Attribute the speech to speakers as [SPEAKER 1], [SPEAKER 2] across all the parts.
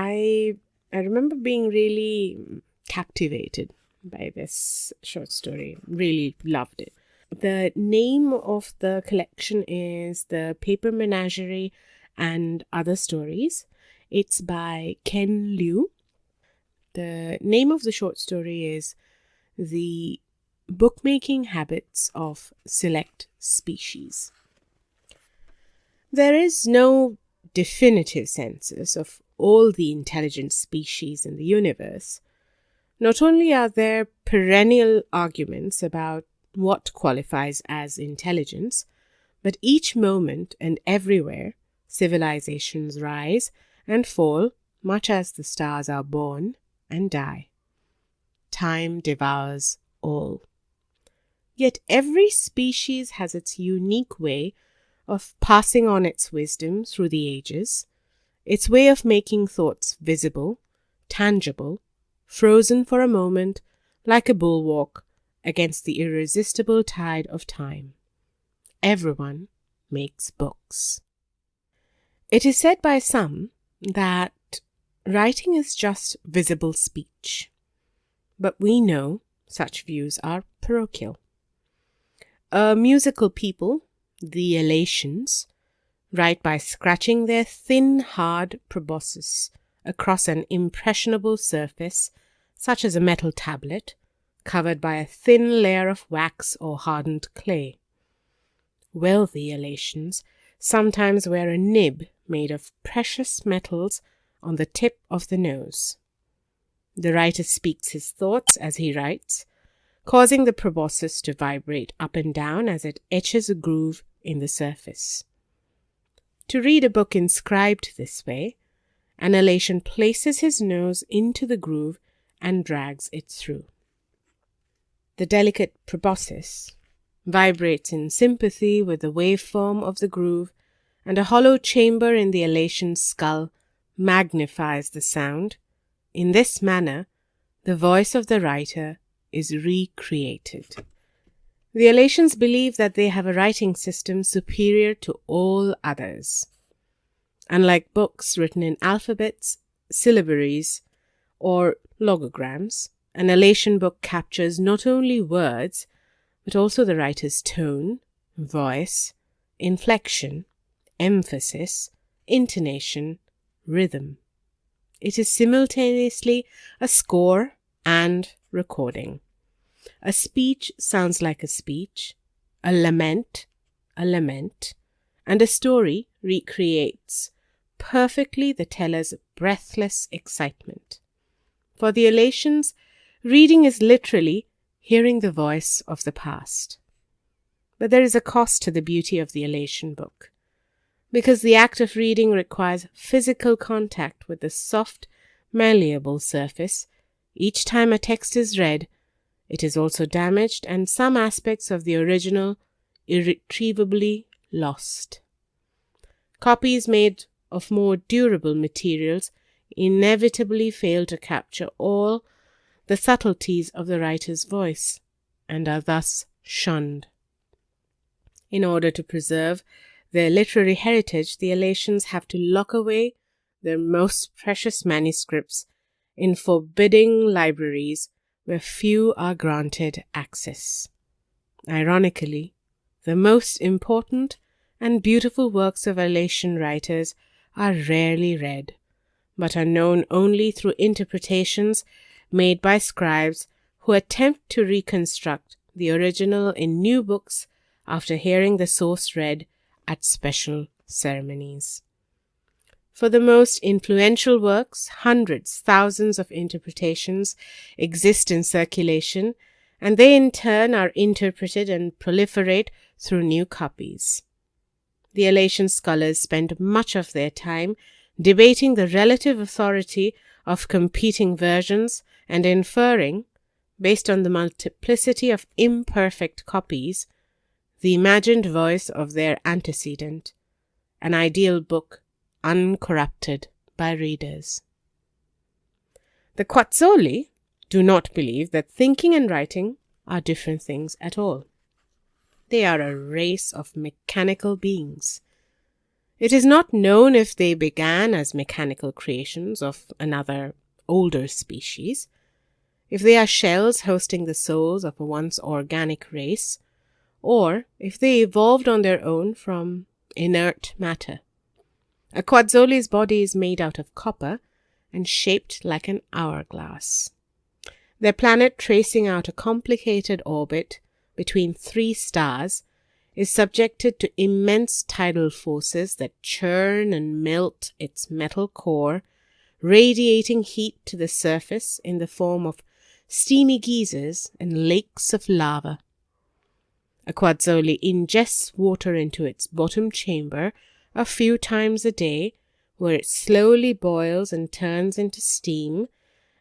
[SPEAKER 1] I remember being really captivated by this short story. Really loved it. The name of the collection is The Paper Menagerie and Other Stories. It's by Ken Liu. The name of the short story is The Bookmaking Habits of Select Species. There is no definitive census of all the intelligent species in the universe. Not only are there perennial arguments about what qualifies as intelligence, but each moment and everywhere civilizations rise and fall much as the stars are born and die. Time devours all. Yet every species has its unique way of passing on its wisdom through the ages, its way of making thoughts visible, tangible, frozen for a moment like a bulwark against the irresistible tide of time. Everyone makes books. It is said by some that writing is just visible speech, but we know such views are parochial. A musical people, the Elations, write by scratching their thin, hard proboscis across an impressionable surface, such as a metal tablet, covered by a thin layer of wax or hardened clay. Wealthy Elations sometimes wear a nib made of precious metals on the tip of the nose. The writer speaks his thoughts as he writes, causing the proboscis to vibrate up and down as it etches a groove in the surface. To read a book inscribed this way, an Elation places his nose into the groove and drags it through. The delicate proboscis vibrates in sympathy with the waveform of the groove, and a hollow chamber in the Elation's skull magnifies the sound. In this manner, the voice of the writer is recreated. The Elations believe that they have a writing system superior to all others. Unlike books written in alphabets, syllabaries, or logograms, an Elation book captures not only words, but also the writer's tone, voice, inflection, emphasis, intonation, rhythm. It is simultaneously a score and recording. A speech sounds like a speech, a lament, and a story recreates perfectly the teller's breathless excitement. For the Elations, reading is literally hearing the voice of the past. But there is a cost to the beauty of the Elation book, because the act of reading requires physical contact with the soft, malleable surface. Each time a text is read, it is also damaged and some aspects of the original irretrievably lost. Copies made of more durable materials inevitably fail to capture all the subtleties of the writer's voice and are thus shunned. In order to preserve their literary heritage, the Elations have to lock away their most precious manuscripts in forbidding libraries where few are granted access. Ironically, the most important and beautiful works of Elation writers are rarely read, but are known only through interpretations made by scribes who attempt to reconstruct the original in new books after hearing the source read at special ceremonies. For the most influential works, hundreds, thousands of interpretations exist in circulation, and they in turn are interpreted and proliferate through new copies. The Elation scholars spend much of their time debating the relative authority of competing versions and inferring, based on the multiplicity of imperfect copies, the imagined voice of their antecedent, an ideal book uncorrupted by readers. The Quadzoli do not believe that thinking and writing are different things at all. They are a race of mechanical beings. It is not known if they began as mechanical creations of another older species, if they are shells hosting the souls of a once organic race, or if they evolved on their own from inert matter. A Quadzoli's body is made out of copper and shaped like an hourglass. Their planet, tracing out a complicated orbit between 3 stars, is subjected to immense tidal forces that churn and melt its metal core, radiating heat to the surface in the form of steamy geysers and lakes of lava. A Quadzoli ingests water into its bottom chamber a few times a day, where it slowly boils and turns into steam,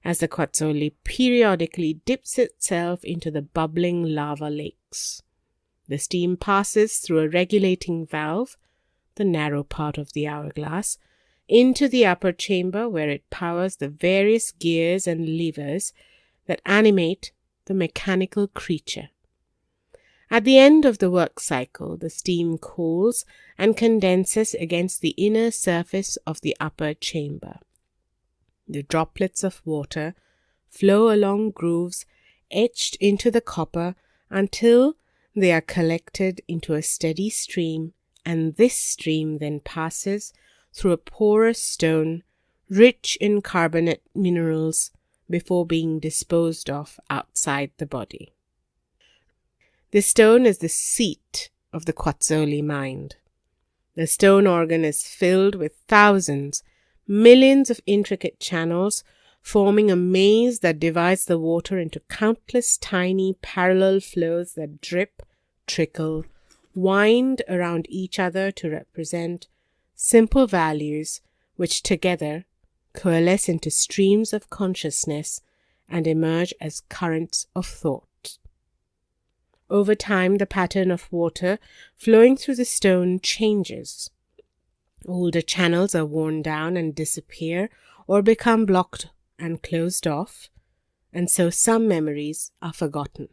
[SPEAKER 1] as the Quadzoli periodically dips itself into the bubbling lava lakes. The steam passes through a regulating valve, the narrow part of the hourglass, into the upper chamber where it powers the various gears and levers that animate the mechanical creature. At the end of the work cycle, the steam cools and condenses against the inner surface of the upper chamber. The droplets of water flow along grooves etched into the copper until they are collected into a steady stream, and this stream then passes through a porous stone rich in carbonate minerals before being disposed of outside the body. This stone is the seat of the Quadzoli mind. The stone organ is filled with thousands, millions of intricate channels, forming a maze that divides the water into countless tiny parallel flows that drip, trickle, wind around each other to represent simple values which together coalesce into streams of consciousness and emerge as currents of thought. Over time, the pattern of water flowing through the stone changes. Older channels are worn down and disappear or become blocked and closed off, and so some memories are forgotten.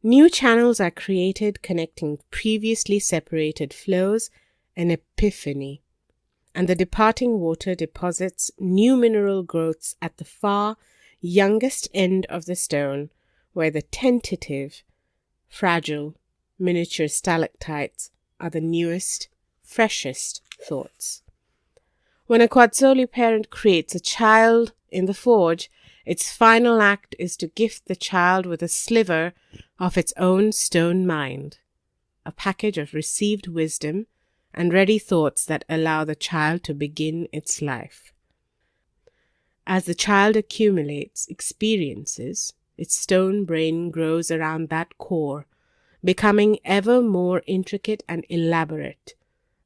[SPEAKER 1] New channels are created connecting previously separated flows, an epiphany, and the departing water deposits new mineral growths at the far youngest end of the stone, where the tentative, fragile, miniature stalactites are the newest, freshest thoughts. When a Quadzoli parent creates a child in the forge, its final act is to gift the child with a sliver of its own stone mind, a package of received wisdom and ready thoughts that allow the child to begin its life. As the child accumulates experiences, its stone brain grows around that core, becoming ever more intricate and elaborate,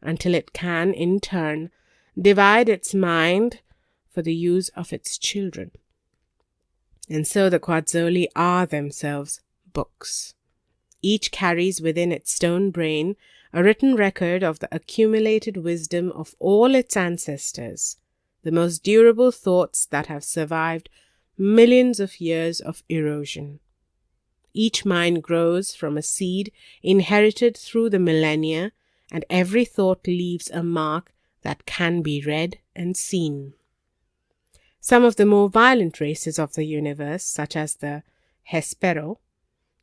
[SPEAKER 1] until it can, in turn, divide its mind for the use of its children. And so the Quadzoli are themselves books. Each carries within its stone brain a written record of the accumulated wisdom of all its ancestors, the most durable thoughts that have survived millions of years of erosion. Each mind grows from a seed inherited through the millennia, and every thought leaves a mark that can be read and seen. Some of the more violent races of the universe, such as the Hespero,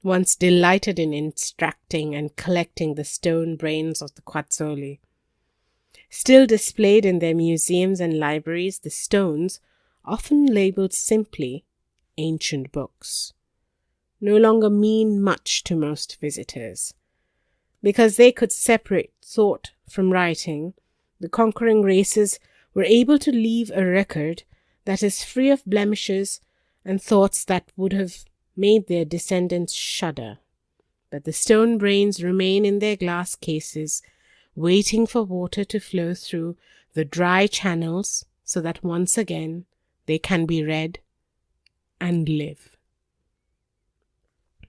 [SPEAKER 1] once delighted in extracting and collecting the stone brains of the Quadzoli. Still displayed in their museums and libraries, the stones, often labeled simply ancient books, no longer mean much to most visitors. Because they could separate thought from writing, the conquering races were able to leave a record that is free of blemishes and thoughts that would have made their descendants shudder. But the stone brains remain in their glass cases, waiting for water to flow through the dry channels so that once again they can be read and live.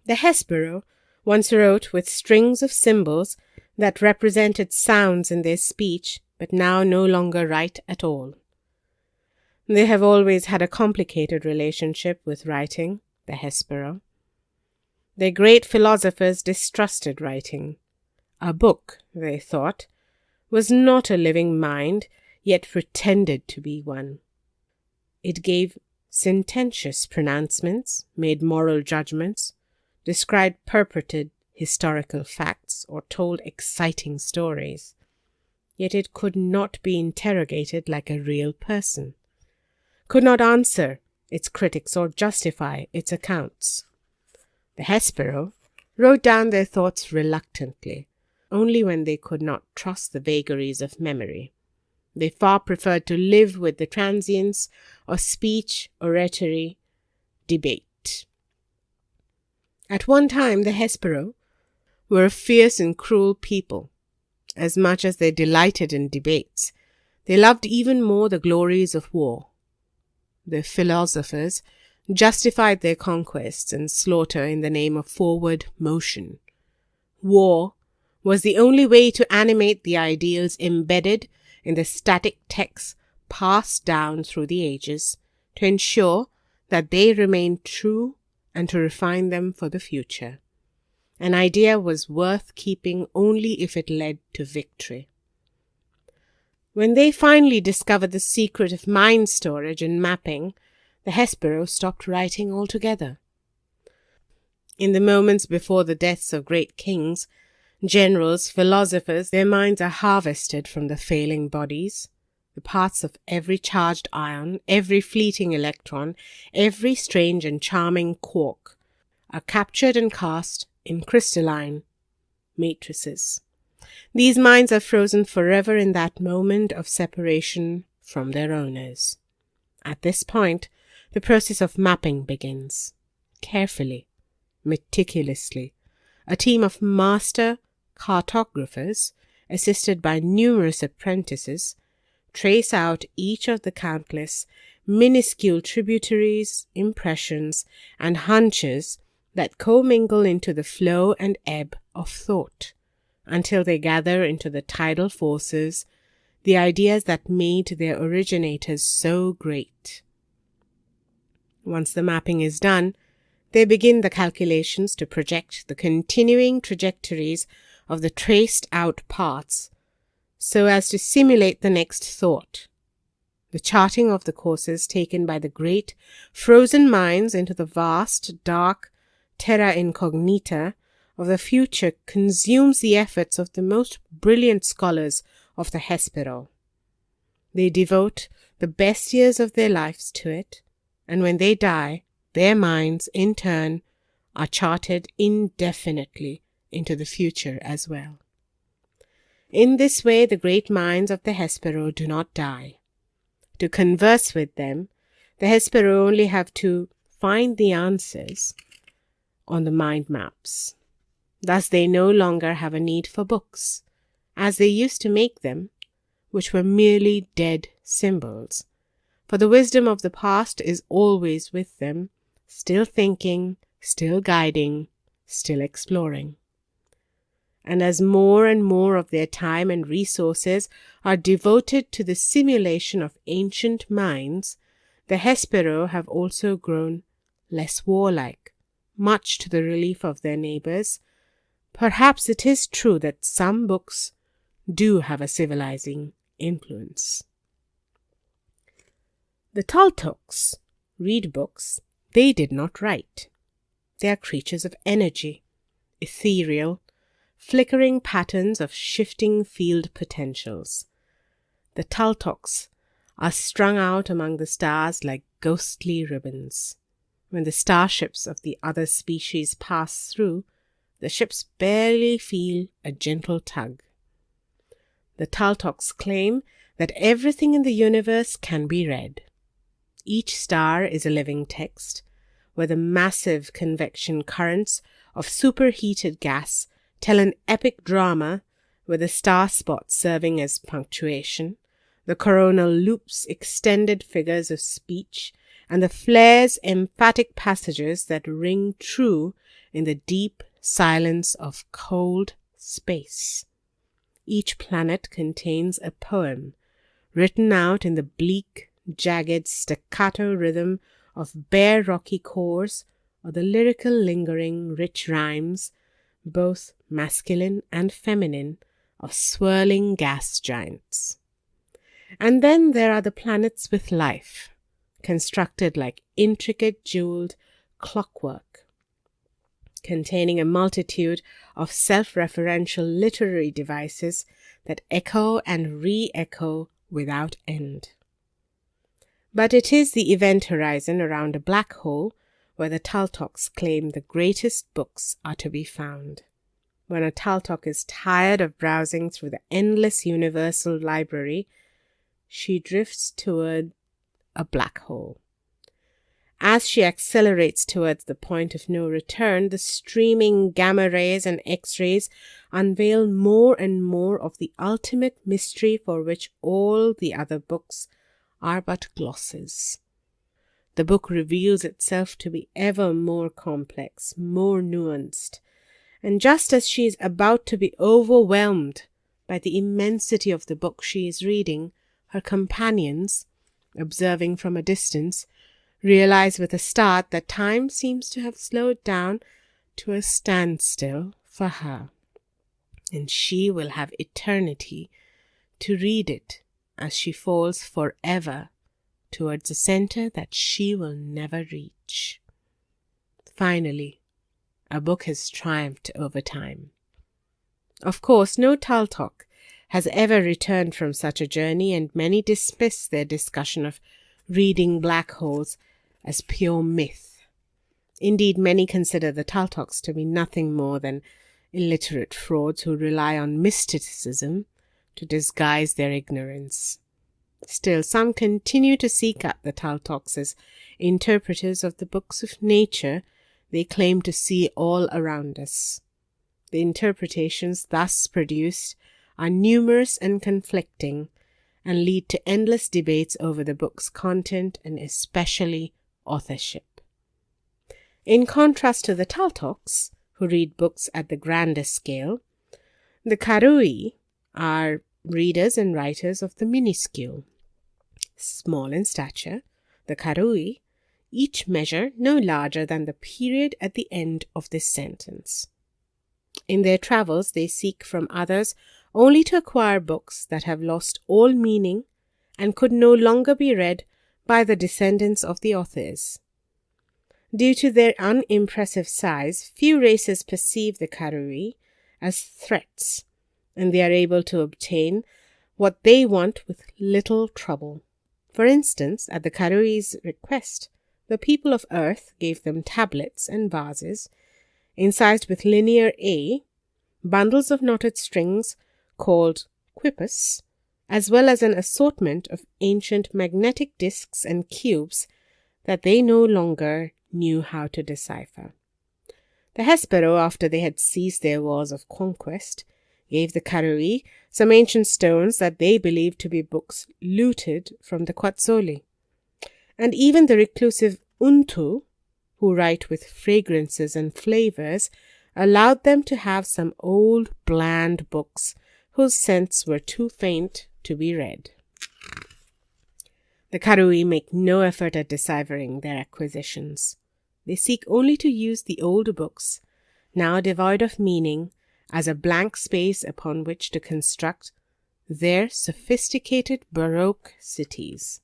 [SPEAKER 1] The Hespero once wrote with strings of symbols that represented sounds in their speech, but now no longer write at all. They have always had a complicated relationship with writing, the Hespero. Their great philosophers distrusted writing. A book, they thought, was not a living mind, yet pretended to be one. It gave sententious pronouncements, made moral judgments, described purported historical facts, or told exciting stories. Yet it could not be interrogated like a real person, could not answer its critics or justify its accounts. The Hespero wrote down their thoughts reluctantly, only when they could not trust the vagaries of memory. They far preferred to live with the transience of speech, oratory, debate. At one time, the Hespero were a fierce and cruel people. As much as they delighted in debates, they loved even more the glories of war. The philosophers justified their conquests and slaughter in the name of forward motion. War was the only way to animate the ideals embedded in the static texts passed down through the ages, to ensure that they remained true and to refine them for the future. An idea was worth keeping only if it led to victory. When they finally discovered the secret of mind storage and mapping, the Hespero stopped writing altogether. In the moments before the deaths of great kings, generals, philosophers, their minds are harvested from the failing bodies. The parts of every charged ion, every fleeting electron, every strange and charming quark are captured and cast in crystalline matrices. These minds are frozen forever in that moment of separation from their owners. At this point, the process of mapping begins. Carefully, meticulously, a team of master cartographers, assisted by numerous apprentices, trace out each of the countless minuscule tributaries, impressions, and hunches that commingle into the flow and ebb of thought, until they gather into the tidal forces, the ideas that made their originators so great. Once the mapping is done, they begin the calculations to project the continuing trajectories of the traced out parts, so as to simulate the next thought. The charting of the courses taken by the great frozen minds into the vast, dark terra incognita of the future consumes the efforts of the most brilliant scholars of the Hespero. They devote the best years of their lives to it, and when they die, their minds, in turn, are charted indefinitely into the future as well. In this way, the great minds of the Hespero do not die. To converse with them, the Hespero only have to find the answers on the mind maps. Thus they no longer have a need for books, as they used to make them, which were merely dead symbols. For the wisdom of the past is always with them, still thinking, still guiding, still exploring. And as more and more of their time and resources are devoted to the simulation of ancient minds, the Hespero have also grown less warlike, much to the relief of their neighbors. Perhaps it is true that some books do have a civilizing influence. The Toltocs read books they did not write. They are creatures of energy, ethereal, flickering patterns of shifting field potentials. The Toltocs are strung out among the stars like ghostly ribbons. When the starships of the other species pass through, the ships barely feel a gentle tug. The Toltocs claim that everything in the universe can be read. Each star is a living text, where the massive convection currents of superheated gas tell an epic drama, with the star spots serving as punctuation, the coronal loops extended figures of speech, and the flares emphatic passages that ring true in the deep silence of cold space. Each planet contains a poem, written out in the bleak, jagged staccato rhythm of bare rocky cores, or the lyrical lingering rich rhymes, both masculine and feminine, of swirling gas giants. And then there are the planets with life, constructed like intricate jeweled clockwork, containing a multitude of self-referential literary devices that echo and re-echo without end. But it is the event horizon around a black hole where the Taltoks claim the greatest books are to be found. When a Taltok is tired of browsing through the endless universal library, she drifts toward a black hole. As she accelerates towards the point of no return, the streaming gamma rays and X-rays unveil more and more of the ultimate mystery for which all the other books are but glosses. The book reveals itself to be ever more complex, more nuanced, and just as she is about to be overwhelmed by the immensity of the book she is reading, her companions, observing from a distance, realize with a start that time seems to have slowed down to a standstill for her, and she will have eternity to read it as she falls forever towards a center that she will never reach. Finally, a book has triumphed over time. Of course, no Taltok has ever returned from such a journey, and many dismiss their discussion of reading black holes as pure myth. Indeed, many consider the Taltoks to be nothing more than illiterate frauds who rely on mysticism to disguise their ignorance. Still, some continue to seek out the Taltoks as interpreters of the books of nature they claim to see all around us. The interpretations thus produced are numerous and conflicting, and lead to endless debates over the book's content and especially authorship. In contrast to the Taltoks, who read books at the grander scale, the Karui are readers and writers of the minuscule. Small in stature, the Karui each measure no larger than the period at the end of this sentence. In their travels, they seek from others only to acquire books that have lost all meaning and could no longer be read by the descendants of the authors. Due to their unimpressive size, few races perceive the Karui as threats, and they are able to obtain what they want with little trouble. For instance, at the Karui's request, the people of Earth gave them tablets and vases, incised with linear A, bundles of knotted strings called quipus, as well as an assortment of ancient magnetic discs and cubes that they no longer knew how to decipher. The Hespero, after they had ceased their wars of conquest, gave the Karui some ancient stones that they believed to be books looted from the Quadzoli. And even the reclusive Untu, who write with fragrances and flavors, allowed them to have some old, bland books whose scents were too faint to be read. The Karui make no effort at deciphering their acquisitions. They seek only to use the older books, now devoid of meaning, as a blank space upon which to construct their sophisticated Baroque cities.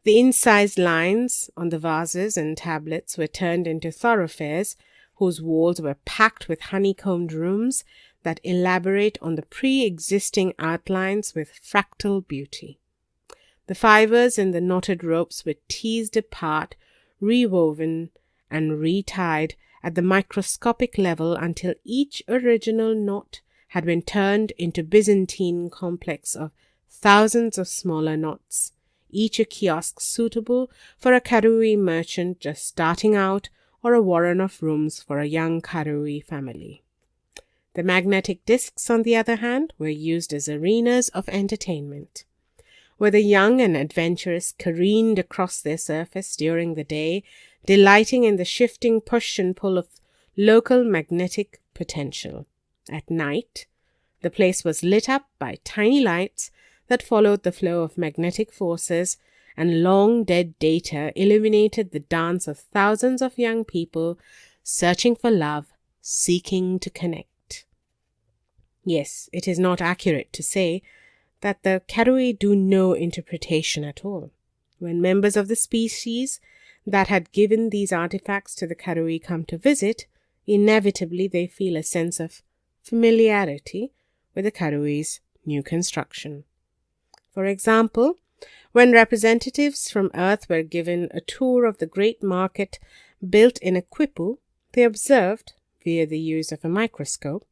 [SPEAKER 1] The incised lines on the vases and tablets were turned into thoroughfares whose walls were packed with honeycombed rooms that elaborate on the pre-existing outlines with fractal beauty. The fibers in the knotted ropes were teased apart, rewoven, and retied at the microscopic level until each original knot had been turned into Byzantine complex of thousands of smaller knots, each a kiosk suitable for a Karui merchant just starting out or a warren of rooms for a young Karui family. The magnetic discs, on the other hand, were used as arenas of entertainment, where the young and adventurous careened across their surface during the day, delighting in the shifting push and pull of local magnetic potential. At night, the place was lit up by tiny lights that followed the flow of magnetic forces, and long dead data illuminated the dance of thousands of young people searching for love, seeking to connect. Yes, it is not accurate to say that the Karui do no interpretation at all. When members of the species that had given these artifacts to the Karui come to visit, inevitably they feel a sense of familiarity with the Karui's new construction. For example, when representatives from Earth were given a tour of the great market built in a quipu, they observed, via the use of a microscope,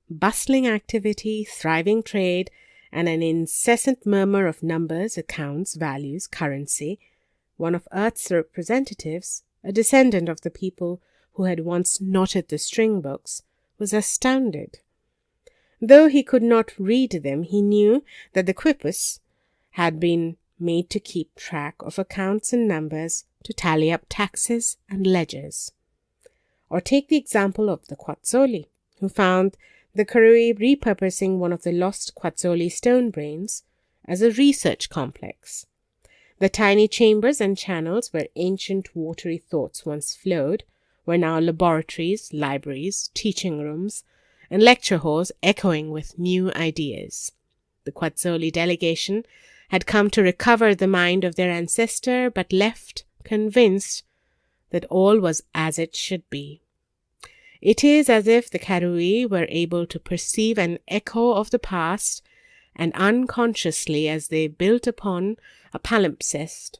[SPEAKER 1] bustling activity, thriving trade, and an incessant murmur of numbers, accounts, values, currency. One of Earth's representatives, a descendant of the people who had once knotted the string books, was astounded. Though he could not read them, he knew that the quipus had been made to keep track of accounts and numbers, to tally up taxes and ledgers. Or take the example of the Quadzoli, who found the Karui repurposing one of the lost Quadzoli stone brains as a research complex. The tiny chambers and channels where ancient watery thoughts once flowed were now laboratories, libraries, teaching rooms, and lecture halls echoing with new ideas. The Quadzoli delegation had come to recover the mind of their ancestor, but left convinced that all was as it should be. It is as if the Karui were able to perceive an echo of the past, and unconsciously, as they built upon a palimpsest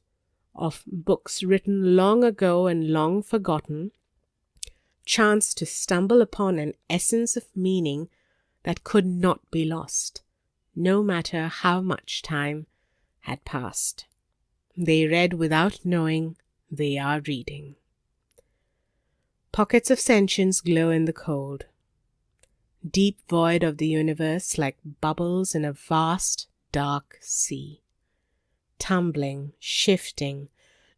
[SPEAKER 1] of books written long ago and long forgotten, chanced to stumble upon an essence of meaning that could not be lost, no matter how much time had passed. They read without knowing they are reading. Pockets of sentience glow in the cold. Deep void of the universe like bubbles in a vast, dark sea. Tumbling, shifting,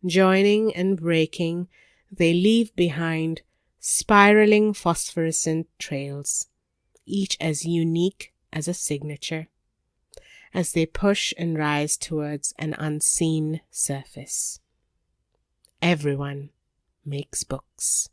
[SPEAKER 1] joining and breaking, they leave behind spiraling phosphorescent trails, each as unique as a signature, as they push and rise towards an unseen surface. Everyone makes books.